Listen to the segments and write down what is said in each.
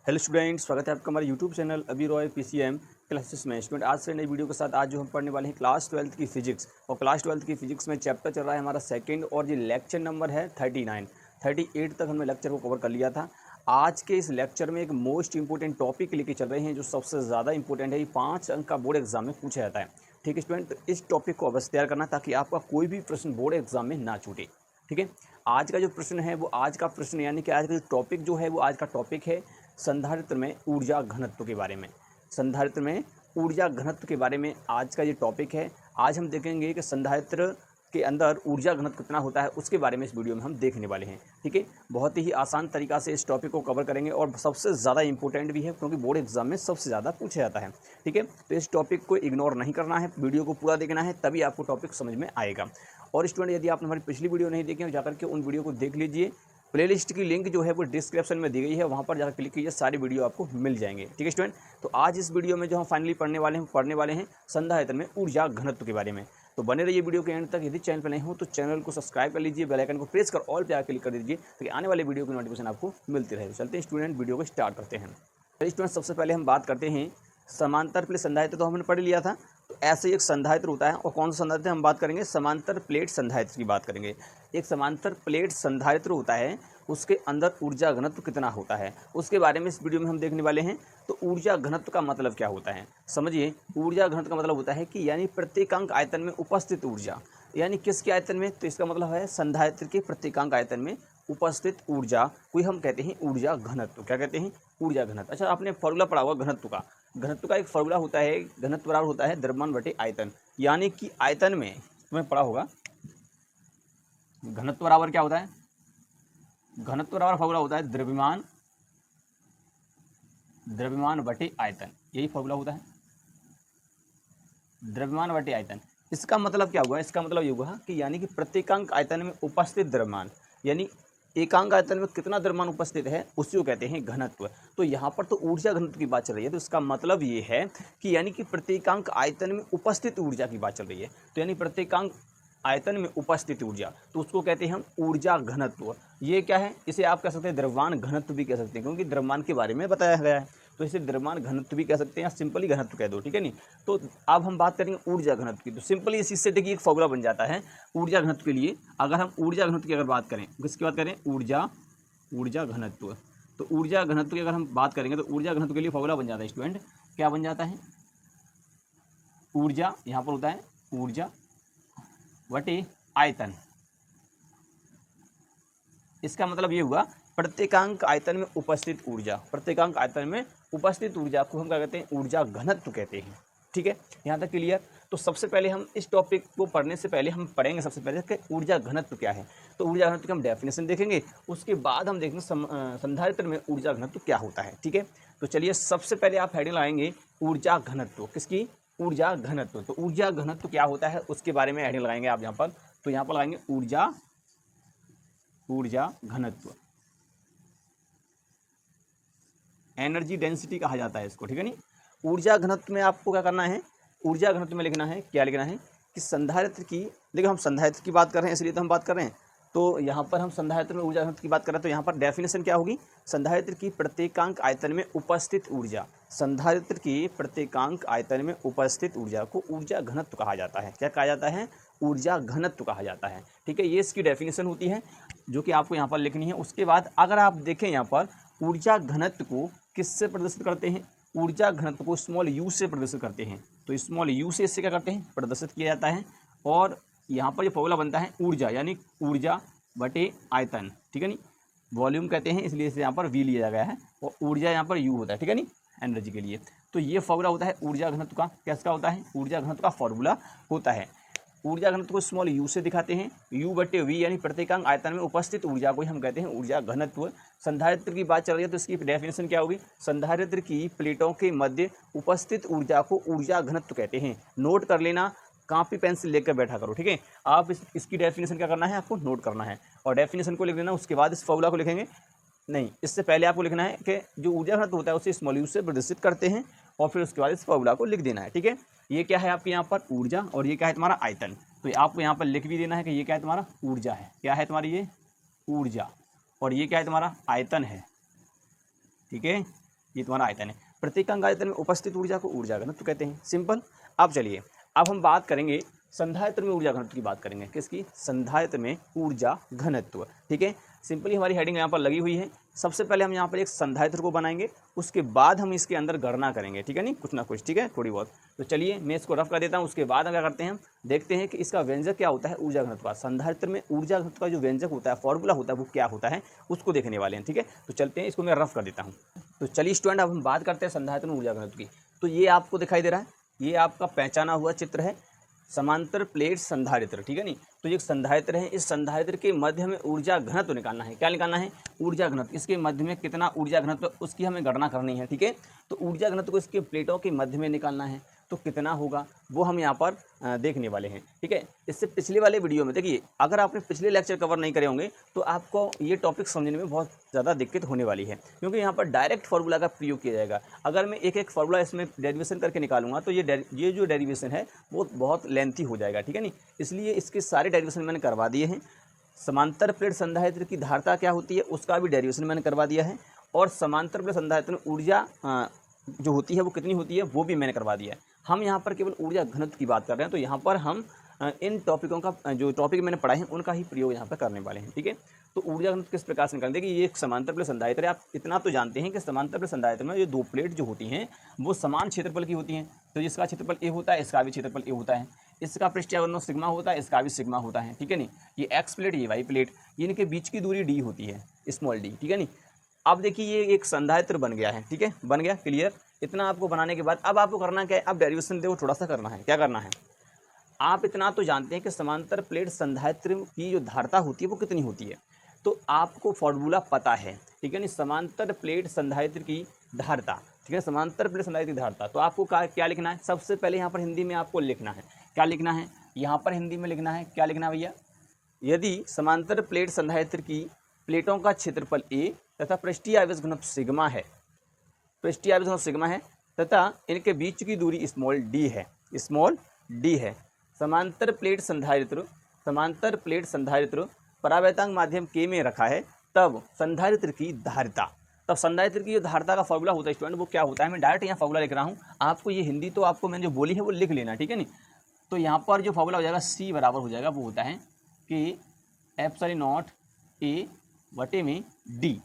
Hello students, स्वागत है आपका हमारे यूट्यूब चैनल अभी रॉय पीसीएम क्लासेस में। स्टूडेंट आज से नई वीडियो के साथ आज जो हम पढ़ने वाले हैं क्लास 12th की फिजिक्स। और क्लास 12th की फिजिक्स में चैप्टर चल रहा है हमारा सेकंड और ये लेक्चर नंबर है 39। 38 तक हमने लेक्चर को कवर कर लिया था। आज के इस लेक्चर में एक मोस्ट इंपॉर्टेंट टॉपिक लेके चल रहे हैं जो सबसे ज़्यादा इंपॉर्टेंट है। ये 5 अंक का बोर्ड एग्जाम में पूछा जाता है। ठीक है स्टूडेंट, तो इस टॉपिक को अवश्य तैयार करना ताकि आपका कोई भी प्रश्न बोर्ड एग्जाम में ना छूटे। ठीक है, आज का जो प्रश्न है वो आज का प्रश्न यानी कि आज का जो टॉपिक जो है वो आज का टॉपिक है संधारित्र में ऊर्जा घनत्व के बारे में। संधारित्र में ऊर्जा घनत्व के बारे में आज का ये टॉपिक है। आज हम देखेंगे कि संधारित्र के अंदर ऊर्जा घनत्व कितना होता है, उसके बारे में इस वीडियो में हम देखने वाले हैं। ठीक है, बहुत ही आसान तरीका से इस टॉपिक को कवर करेंगे और सबसे ज़्यादा इंपॉर्टेंट भी है क्योंकि बोर्ड एग्जाम में सबसे ज़्यादा पूछा जाता है। ठीक है, तो इस टॉपिक को इग्नोर नहीं करना है, वीडियो को पूरा देखना है, तभी आपको टॉपिक समझ में आएगा। और स्टूडेंट यदि आपने हमारी पिछली वीडियो नहीं देखी है जाकर के उन वीडियो को देख लीजिए। प्लेलिस्ट की लिंक जो है वो डिस्क्रिप्शन में दी गई है, वहाँ पर जाकर क्लिक कीजिए, सारी वीडियो आपको मिल जाएंगे। ठीक है स्टूडेंट, तो आज इस वीडियो में जो हम फाइनली पढ़ने वाले हैं संधारित्र में ऊर्जा घनत्व के बारे में। तो बने रहिए वीडियो के एंड तक। यदि चैनल पर नहीं हो तो चैनल को सब्सक्राइब कर लीजिए, बेल आइकन को प्रेस कर ऑल पे आकर क्लिक कर दीजिए ताकि आने वाले वीडियो की नोटिफिकेशन आपको मिलती रहे। चलते हैं स्टूडेंट, वीडियो को स्टार्ट करते हैं। स्टूडेंट सबसे पहले हम बात करते हैं समांतर प्लेट संधारित्र, तो हमने पढ़ लिया था। तो ऐसे एक संधारित्र होता है, और कौन सा संधारित्र हम बात करेंगे, समांतर प्लेट संधारित्र की बात करेंगे। एक समांतर प्लेट संधारित्र होता है, उसके अंदर ऊर्जा घनत्व कितना होता है उसके बारे में इस वीडियो में हम देखने वाले हैं। तो ऊर्जा घनत्व का मतलब क्या होता है समझिए। ऊर्जा घनत्व का मतलब होता है कि यानी प्रत्येकांक आयतन में उपस्थित ऊर्जा, यानी किसके आयतन में, तो इसका मतलब है संधारित्र के प्रत्येकांक आयतन में उपस्थित ऊर्जा को हम कहते हैं ऊर्जा घनत्व। क्या कहते हैं, ऊर्जा घनत्व। अच्छा, आपने फॉर्मूला पढ़ा होगा घनत्व का। घनत्व का एक फॉर्मूला होता है, घनत्व बराबर होता है द्रव्यमान बटे आयतन। यानी कि आयतन में तुम्हें पढ़ा होगा घनत्व बराबर क्या होता है, घनत्व बराबर फॉर्मूला होता है द्रव्यमान बटे आयतन। यही फॉर्मूला होता है, द्रव्यमान बटे आयतन। इसका मतलब क्या हुआ, इसका मतलब ये हुआ कि यानी कि प्रत्येकांक आयतन में उपस्थित द्रव्यमान, यानी एकांक आयतन में कितना द्रव्यमान उपस्थित है उसी को कहते हैं घनत्व। तो यहाँ पर तो ऊर्जा घनत्व की बात चल रही है, तो इसका मतलब ये है कि यानी कि प्रत्येकांक आयतन में उपस्थित ऊर्जा की बात चल रही है। तो यानी प्रत्येकांक आयतन में उपस्थित ऊर्जा, तो उसको कहते हैं हम ऊर्जा घनत्व। ये क्या है, इसे आप कह सकते हैं द्रव्यमान घनत्व भी कह सकते हैं, क्योंकि द्रव्यमान के बारे में बताया गया है। तो इसे द्रव्यमान घनत्व भी कह सकते हैं या सिंपली घनत्व कह दो। ठीक है नहीं, तो अब हम बात करेंगे ऊर्जा घनत्व की। तो सिंपली इसी से देखिए एक फॉर्मूला बन जाता है ऊर्जा घनत्व के लिए। अगर हम ऊर्जा घनत्व की अगर बात करें, किसकी बात करें, ऊर्जा घनत्व। तो ऊर्जा घनत्व की अगर हम बात करेंगे तो ऊर्जा घनत्व के लिए फॉर्मूला बन जाता है स्टूडेंट, क्या बन जाता है, ऊर्जा यहाँ पर होता है ऊर्जा बटे आयतन। इसका मतलब ये हुआ प्रत्येकांक आयतन में उपस्थित ऊर्जा, प्रत्येकांक आयतन में उपस्थित ऊर्जा को हम क्या कहते हैं, ऊर्जा घनत्व कहते हैं। ठीक है, यहाँ तक क्लियर। तो सबसे पहले हम इस टॉपिक को पढ़ने से पहले हम पढ़ेंगे सबसे पहले कि ऊर्जा घनत्व क्या है। तो ऊर्जा घनत्व की हम डेफिनेशन देखेंगे, उसके बाद हम देखेंगे संधारित्र में ऊर्जा घनत्व क्या होता है। ठीक है, तो चलिए सबसे पहले आप हेडिंग लगाएंगे ऊर्जा घनत्व, किसकी, ऊर्जा घनत्व। तो ऊर्जा घनत्व क्या होता है उसके बारे में हेडिंग लगाएंगे आप यहाँ पर। तो यहाँ पर लगाएंगे ऊर्जा घनत्व, एनर्जी डेंसिटी कहा जाता है इसको। ठीक है नहीं, ऊर्जा घनत्व में आपको क्या करना है, ऊर्जा घनत्व में लिखना है, क्या लिखना है कि संधारित्र की, देखो हम संधारित्र की बात कर रहे हैं इसलिए तो हम बात कर रहे हैं। तो यहाँ पर हम संधारित्र में ऊर्जा घनत्व की बात कर रहे हैं, तो यहाँ पर डेफिनेशन क्या होगी, संधारित्र की प्रत्येकांक आयतन में उपस्थित ऊर्जा, संधारित्र की प्रत्येकांक आयतन में उपस्थित ऊर्जा को ऊर्जा घनत्व कहा जाता है। क्या कहा जाता है, ऊर्जा घनत्व कहा जाता है। ठीक है, ये इसकी डेफिनेशन होती है जो कि आपको यहाँ पर लिखनी है। उसके बाद अगर आप देखें यहाँ पर ऊर्जा घनत्व को किससे प्रदर्शित करते हैं, ऊर्जा घनत्व को स्मॉल यू से प्रदर्शित करते हैं। तो स्मॉल यू से इससे क्या करते हैं, प्रदर्शित किया जाता है। और यहाँ पर जो फॉर्मूला बनता है ऊर्जा, यानी ऊर्जा बटे आयतन। ठीक है नहीं, वॉल्यूम कहते हैं इसलिए इसे यहाँ पर वी लिया गया है, और ऊर्जा यहाँ पर यू होता है। ठीक है नहीं, एनर्जी के लिए। तो ये फॉर्मूला होता है ऊर्जा घनत्व का। कैसा होता है, ऊर्जा घनत्व का फॉर्मूला होता है। ऊर्जा घनत्व को स्मॉल यू से दिखाते हैं, यू बटे वी, यानी प्रत्येकांक आयतन में उपस्थित ऊर्जा को हम कहते हैं ऊर्जा घनत्व। संधारित्र की बात चल रही है तो इसकी डेफिनेशन क्या होगी, संधारित्र की प्लेटों के मध्य उपस्थित ऊर्जा को ऊर्जा घनत्व कहते हैं। नोट कर लेना, कॉपी पेंसिल लेकर बैठा करो। ठीक है, आप इसकी डेफिनेशन क्या करना है, आपको नोट करना है और डेफिनेशन को लिख लेना। उसके बाद इस फॉर्मूला को लिखेंगे, नहीं इससे पहले आपको लिखना है कि जो ऊर्जा घनत्व होता है उसे स्मॉल यू से प्रदर्शित करते हैं, और फिर उसके बाद इस फॉर्मूला को लिख देना है। ठीक है, ये क्या है आपके यहाँ पर ऊर्जा, और ये क्या है तुम्हारा आयतन। तो आपको यहाँ पर लिख भी देना है कि ये क्या है तुम्हारा ऊर्जा है, क्या है तुम्हारी ये ऊर्जा, और ये क्या है तुम्हारा आयतन है। ठीक है, ये तुम्हारा आयतन है। प्रत्येकांक आयतन में उपस्थित ऊर्जा को ऊर्जा घनत्व कहते हैं। सिंपल। अब चलिए अब हम बात करेंगे संधायत्र में ऊर्जा घनत्व की बात करेंगे। किसकी? संधायत्र में ऊर्जा घनत्व। ठीक है, सिंपली हमारी हेडिंग यहाँ पर लगी हुई है। सबसे पहले हम यहाँ पर एक संधायत्र को बनाएंगे, उसके बाद हम इसके अंदर गणना करेंगे। ठीक है, नहीं कुछ ना कुछ, ठीक है, थोड़ी बहुत। तो चलिए मैं इसको रफ कर देता हूँ, उसके बाद हम क्या करते हैं, देखते हैं कि इसका व्यंजक क्या होता है ऊर्जा घनत्व का। संधायत्र में ऊर्जा घनत्व का जो व्यंजक होता है, फॉर्मूला होता है, वो क्या होता है उसको देखने वाले हैं। ठीक है, तो चलते हैं, इसको मैं रफ कर देता हूँ। तो चलिए स्टूडेंट, अब हम बात करते हैं संधायत्र में ऊर्जा घनत्व की। तो ये आपको दिखाई दे रहा है, ये आपका पहचाना हुआ चित्र है, समांतर प्लेट संधारित्र। ठीक है नहीं, तो ये संधारित्र है, इस संधारित्र के मध्य में ऊर्जा घनत्व निकालना है। क्या निकालना है? ऊर्जा घनत्व। इसके मध्य में कितना ऊर्जा घनत्व, उसकी हमें गणना करनी है। ठीक है, तो ऊर्जा घनत्व को इसके प्लेटों के मध्य में निकालना है, तो कितना होगा वो हम यहाँ पर देखने वाले हैं। ठीक है, इससे पिछले वाले वीडियो में देखिए, अगर आपने पिछले लेक्चर कवर नहीं करे होंगे तो आपको ये टॉपिक समझने में बहुत ज़्यादा दिक्कत होने वाली है, क्योंकि यहाँ पर डायरेक्ट फार्मूला का प्रयोग किया जाएगा। अगर मैं एक एक फार्मूला इसमें डेरिवेशन करके निकालूंगा तो ये जो डेरिवेशन है वो बहुत लेंथी हो जाएगा। ठीक है नहीं, इसलिए इसके सारे डेरिवेशन मैंने करवा दिए हैं। समांतर प्लेट संधारित्र की धारता क्या होती है उसका भी डेरिवेशन मैंने करवा दिया है, और समांतर प्लेट संधारित्र में ऊर्जा जो होती है वो कितनी होती है वो भी मैंने करवा दिया है। हम यहाँ पर केवल ऊर्जा घनत्व की बात कर रहे हैं, तो यहाँ पर हम इन टॉपिकों का जो टॉपिक मैंने पढ़ाए हैं उनका ही प्रयोग यहाँ पर करने वाले हैं। ठीक है, तो ऊर्जा घनत्व किस प्रकार से निकालें? देखिए, ये एक समांतर प्लेट संधारित्र है। आप इतना तो जानते हैं कि समांतर प्लेट संधारित्र में ये दो प्लेट जो होती हैं वो समान क्षेत्रफल की होती हैं। तो जिसका क्षेत्रफल ए होता है इसका भी क्षेत्रफल ए होता है, इसका पृष्ठीय आवर्धन सिग्मा होता है, इसका भी सिग्मा होता है। ठीक है नहीं, ये एक्स प्लेट ये वाई प्लेट, ये इनके बीच की दूरी डी होती है, स्मॉल डी। ठीक है नहीं, अब देखिए ये एक संधारित्र बन गया है। ठीक है, बन गया, क्लियर। इतना आपको बनाने के बाद अब आपको करना क्या है, अब डेरिवेशन देखो थोड़ा सा करना है। क्या करना है? आप इतना तो जानते हैं कि समांतर प्लेट संधारित्र की जो धारता होती है वो कितनी होती है, तो आपको फॉर्मूला पता है। ठीक है नहीं, समांतर प्लेट संधारित्र की धारता। ठीक है, समांतर प्लेट संधारित्र की धारता, तो आपको क्या लिखना है? सबसे पहले यहाँ पर हिंदी में आपको लिखना है। क्या लिखना है? यहाँ पर हिंदी में लिखना है। क्या लिखना है भैया? यदि समांतर प्लेट संधारित्र की प्लेटों का क्षेत्रफल ए तथा पृष्ठीय आवेश घनत्व सिग्मा है, पृष्ठीय आवेश घनत्व सिग्मा है, तथा इनके बीच की दूरी स्मॉल डी है, स्मॉल डी है। समांतर प्लेट संधारित्र परावर्तक माध्यम के में रखा है, तब संधारित्र की धारिता, तब संधारित्र की जो धारिता का फॉर्मूला होता है स्टूडेंट वो क्या होता है? मैं डायरेक्ट यहाँ फॉर्मूला लिख रहा हूँ, आपको ये हिंदी तो आपको मैंने जो बोली है वो लिख लेना। ठीक है नहीं, तो यहाँ पर जो फॉर्मूला हो जाएगा सी बराबर हो जाएगा, वो होता है कि एप्सिलॉन नॉट ए बटे में डी।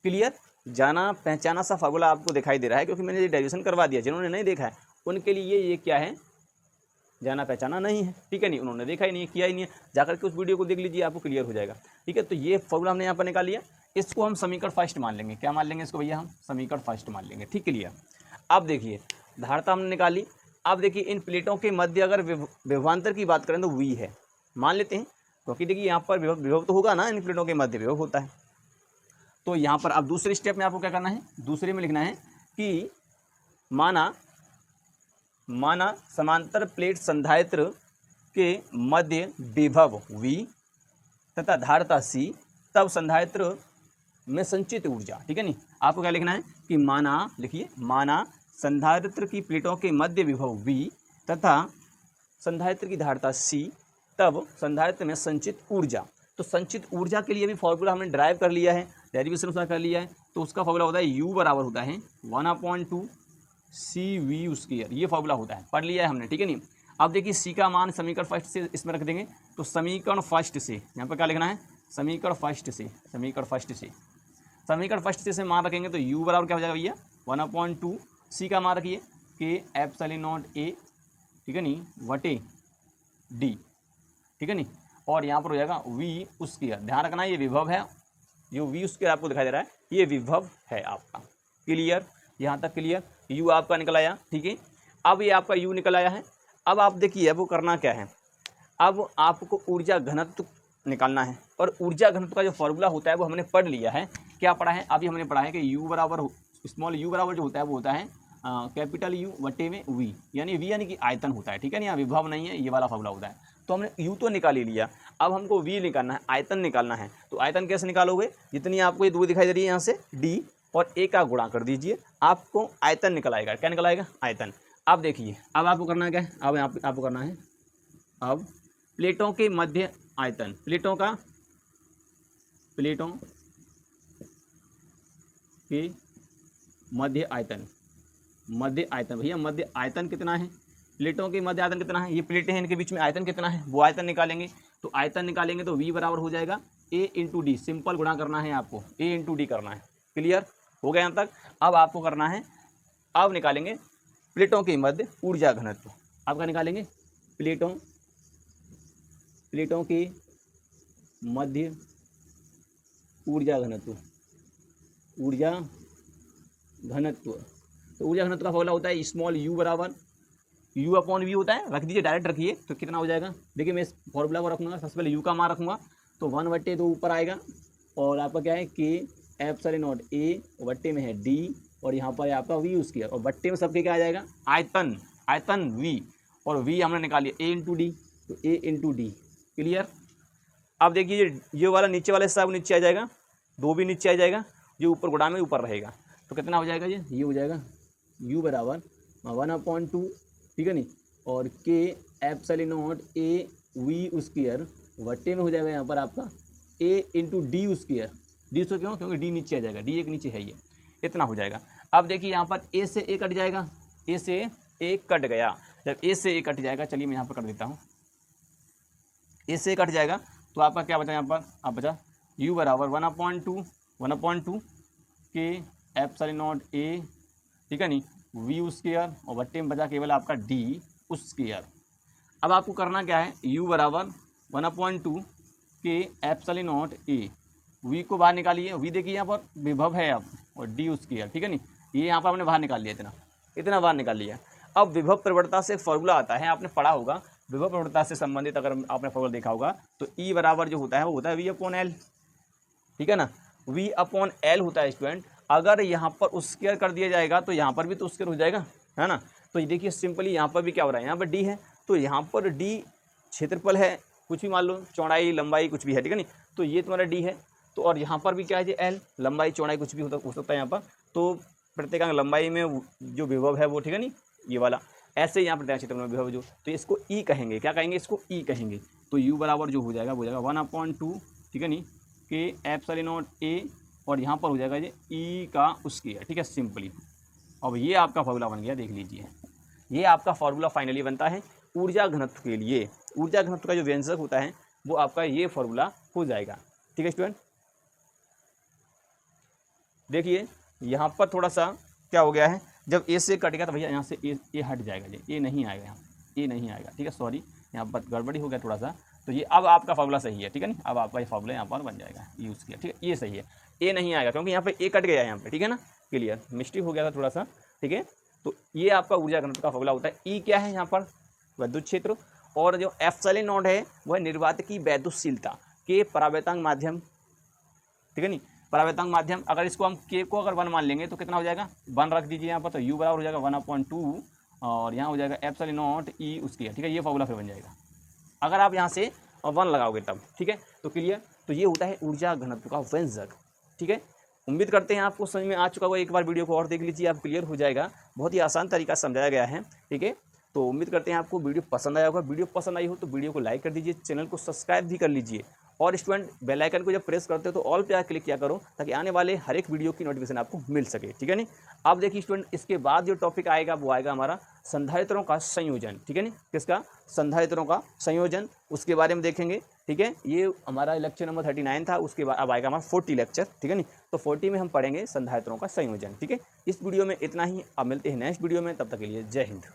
क्लियर, जाना पहचाना सा फार्मूला आपको दिखाई दे रहा है, क्योंकि मैंने ये डेरिवेशन करवा दिया। जिन्होंने नहीं देखा है उनके लिए ये क्या है, जाना पहचाना नहीं है। ठीक है नहीं, उन्होंने देखा ही नहीं है, किया ही नहीं है, जाकर के उस वीडियो को देख लीजिए, आपको क्लियर हो जाएगा। ठीक है, तो ये फार्मूला हमने यहाँ पर निकाल लिया, इसको हम समीकरण फर्स्ट मान लेंगे। क्या मान लेंगे इसको भैया? हम समीकरण फर्स्ट मान लेंगे। ठीक, क्लियर। अब देखिए धारता हमने निकाली। अब देखिए इन प्लेटों के मध्य अगर विभवांतर की बात करें तो वी है, मान लेते हैं, क्योंकि देखिए यहाँ पर विभव तो होगा ना, इन प्लेटों के मध्य विभव होता है। तो यहाँ पर अब दूसरे स्टेप में आपको क्या करना है? दूसरे में लिखना है कि माना समांतर प्लेट संधारित्र के मध्य विभव V तथा धारता C, तब संधारित्र में संचित ऊर्जा। ठीक है नहीं, आपको क्या लिखना है कि लिखिए, माना संधारित्र की प्लेटों के मध्य विभव V तथा संधारित्र की धारता C, तब संधारित्र में संचित ऊर्जा। तो संचित ऊर्जा के लिए भी फॉर्मूला हमने ड्राइव कर लिया है, डेरिवेशन उसका कर लिया है, तो उसका फॉर्मूला होता है U बराबर होता है 1/2 CV स्क्वायर, ये फॉर्मूला होता है, पढ़ लिया है हमने। ठीक है नहीं, अब देखिए C का मान समीकरण फर्स्ट से इसमें रख देंगे, तो समीकरण फर्स्ट से यहाँ पर क्या लिखना है? समीकरण फर्स्ट से मान रखेंगे तो U बराबर क्या हो जाएगा भैया? 1/2 C का मान रखिए कि एप्सिलॉन नॉट A, ठीक है नहीं, बटे D। ठीक है नहीं, और यहाँ पर हो जाएगा V स्क्वायर। ध्यान रखना ये विभव है, जो V स्क्वायर आपको दिखाई दे रहा है ये विभव है आपका। क्लियर, यहाँ तक क्लियर। U आपका निकल आया। ठीक है, अब ये आपका U निकल आया है। अब आप देखिए अब वो करना क्या है, अब आपको ऊर्जा घनत्व निकालना है, और ऊर्जा घनत्व का जो फॉर्मूला होता है वो हमने पढ़ लिया है। क्या पढ़ा है? अभी हमने पढ़ा है कि U बराबर, स्मॉल u बराबर जो होता है वो होता है कैपिटल U बटे में V, यानी V यानी कि आयतन होता है। ठीक है नहीं, यहाँ विभव नहीं है, ये वाला फॉर्मूला होता है। तो हमने U तो निकाल ही लिया, अब हमको V निकालना है, आयतन निकालना है। तो आयतन कैसे निकालोगे? जितनी आपको ये दूरी दिखाई दे रही है यहाँ से D, और A का गुणा कर दीजिए, आपको आयतन निकल आएगा। क्या निकल आएगा? आयतन। अब देखिए अब आपको करना क्या है, अब आपको करना है, अब प्लेटों के मध्य आयतन, प्लेटों के मध्य आयतन, मध्य आयतन भैया मध्य आयतन कितना है, प्लेटों के मध्य आयतन कितना है, ये प्लेटें हैं इनके बीच में आयतन कितना है, वो आयतन निकालेंगे। तो आयतन निकालेंगे तो V बराबर हो जाएगा A इंटू डी, सिंपल गुणा करना है आपको, A इंटू डी करना है। क्लियर हो गया यहाँ तक। अब आपको करना है, अब निकालेंगे प्लेटों के मध्य ऊर्जा घनत्व। आपका निकालेंगे प्लेटों के मध्य ऊर्जा घनत्व, ऊर्जा घनत्व। तो ऊर्जा घनत्व का फॉर्मूला होता है स्मॉल u बराबर u अपॉन v होता है, रख दीजिए, डायरेक्ट रखिए तो कितना हो जाएगा। देखिए मैं इस फॉर्मूला को रखूँगा, सबसे पहले u का मान रखूँगा तो 1/2 ऊपर आएगा और आपका क्या है k एप्सिलॉन नॉट a, बट्टे में है d और यहाँ पर है आपका v स्क्वायर और बट्टे में सबके क्या आ जाएगा आयतन, आयतन v और v हमने निकाल लिया a इंटू डी, तो a इंटू डी। क्लियर। अब देखिए ये वाला नीचे वाला हिस्सा नीचे आ जाएगा, 2 भी नीचे आ जाएगा, जो ऊपर गुणा में ऊपर रहेगा तो कितना हो जाएगा ये हो जाएगा u बराबर 1/2, ठीक है नहीं, और k epsilon not a v square बट्टे में हो जाएगा यहाँ पर आपका a into D square. D square क्यों, क्योंकि डी नीचे आ जाएगा, डी एक नीचे है ये, इतना हो जाएगा। अब देखिए यहाँ पर a से a कट जाएगा, a से a कट गया, जब a से a कट जाएगा, चलिए मैं यहाँ पर कर देता हूँ, a से a कट जाएगा तो आपका क्या बचा यहाँ पर, आप बचा u बराबर 1/2 k एप्सिलॉन नॉट a, ठीक है नहीं, v स्क्वायर और बट्टे में बचा केवल आपका d स्क्वायर। अब आपको करना क्या है, u बराबर 1/2 k epsilon not a, v को बाहर निकालिए, v देखिए यहाँ पर विभव है अब और d स्क्वायर, ठीक है नहीं, ये यहाँ पर हमने बाहर निकाल लिया, इतना बाहर निकाल लिया। अब विभव प्रवणता से फॉर्मूला आता है, आपने पढ़ा होगा विभव प्रवणता से संबंधित, अगर आपने फॉर्मूला देखा होगा तो E बराबर जो होता है वो होता है V/L, ठीक है ना, V/L होता है स्टूडेंट। अगर यहाँ पर स्क्वायर कर दिया जाएगा तो यहाँ पर भी तो स्क्वायर हो जाएगा, है ना। तो ये देखिए सिंपली यहाँ पर भी क्या हो रहा है, यहाँ पर D है तो यहाँ पर D क्षेत्रफल है, कुछ भी मान लो, चौड़ाई लंबाई कुछ भी है, ठीक है नहीं, तो ये तुम्हारा D है। तो और यहाँ पर भी क्या है L, लंबाई चौड़ाई कुछ भी हो सकता है यहाँ पर, तो प्रत्येकांक लंबाई में जो विभव है वो, ठीक है नहीं, ये वाला ऐसे यहाँ प्रत्येक क्षेत्र में विभव जो, तो इसको E कहेंगे, क्या कहेंगे, इसको E कहेंगे। तो U बराबर जो हो जाएगा वो हो जाएगा 1/2, ठीक है नहीं, k एप्सिलॉन नॉट a और यहाँ पर हो जाएगा ये E का स्क्वायर, ठीक है सिंपली। अब ये आपका फॉर्मूला बन गया, देख लीजिए, ये आपका फॉर्मूला फाइनली बनता है ऊर्जा घनत्व के लिए। ऊर्जा घनत्व का जो व्यंजक होता है वो आपका ये फॉर्मूला हो जाएगा, ठीक है स्टूडेंट। देखिए यहाँ पर थोड़ा सा क्या हो गया है, जब ए से कटेगा तो भैया यहाँ से ए हट जाएगा, ये नहीं आएगा, यहाँ ए नहीं आएगा, ठीक है, सॉरी यहाँ पर गड़बड़ी हो गया थोड़ा सा। तो ये अब आपका फॉर्मूला सही है, ठीक है नहीं, अब आपका ये फॉर्मूला यहाँ पर बन जाएगा यूज़ किया, ठीक है, ये सही है, ए नहीं आएगा क्योंकि यहाँ पे ए कट गया यहाँ पे, ठीक है ना, क्लियर, मिस्टेक हो गया था थोड़ा सा, ठीक है। तो ये आपका ऊर्जा घनत्व का फॉर्मूला होता है। ई क्या है यहाँ पर, विद्युत क्षेत्र, और जो एप्सिलॉन नॉट है वह निर्वात की वैद्युतशीलता के परावर्तक माध्यम, ठीक है नहीं, परावर्तक माध्यम। अगर इसको हम k को अगर 1 मान लेंगे तो कितना हो जाएगा, 1 रख दीजिए यहाँ पर, तो u बराबर हो जाएगा 1/2 और यहाँ हो जाएगा एप्सिलॉन नॉट E उसकी, ठीक है, ये फॉर्मूला फिर बन जाएगा अगर आप यहाँ से 1 लगाओगे तब, ठीक है। तो क्लियर, तो ये होता है ऊर्जा घनत्व का व्यंजक, ठीक है। उम्मीद करते हैं आपको समझ में आ चुका होगा, एक बार वीडियो को और देख लीजिए, आप क्लियर हो जाएगा, बहुत ही आसान तरीका समझाया गया है, ठीक है। तो उम्मीद करते हैं आपको वीडियो पसंद आया होगा। वीडियो पसंद आई हो तो वीडियो को लाइक कर दीजिए, चैनल को सब्सक्राइब भी कर लीजिए, और स्टूडेंट बेल आइकन को जब प्रेस करते हो तो ऑल पे आ क्लिक किया करो ताकि आने वाले हर एक वीडियो की नोटिफिकेशन आपको मिल सके, ठीक है नहीं। अब देखिए स्टूडेंट, इसके बाद जो टॉपिक आएगा वो आएगा हमारा संधारित्रों का संयोजन, ठीक है नहीं, किसका, संधारित्रों का संयोजन, उसके बारे में देखेंगे, ठीक है। ये हमारा लेक्चर नंबर 39 था, उसके बाद अब आएगा हमारा 40 लेक्चर, ठीक है नहीं। तो 40 में हम पढ़ेंगे संधारित्रों का संयोजन, ठीक है। इस वीडियो में इतना ही, अब मिलते हैं नेक्स्ट वीडियो में, तब तक के लिए जय हिंद।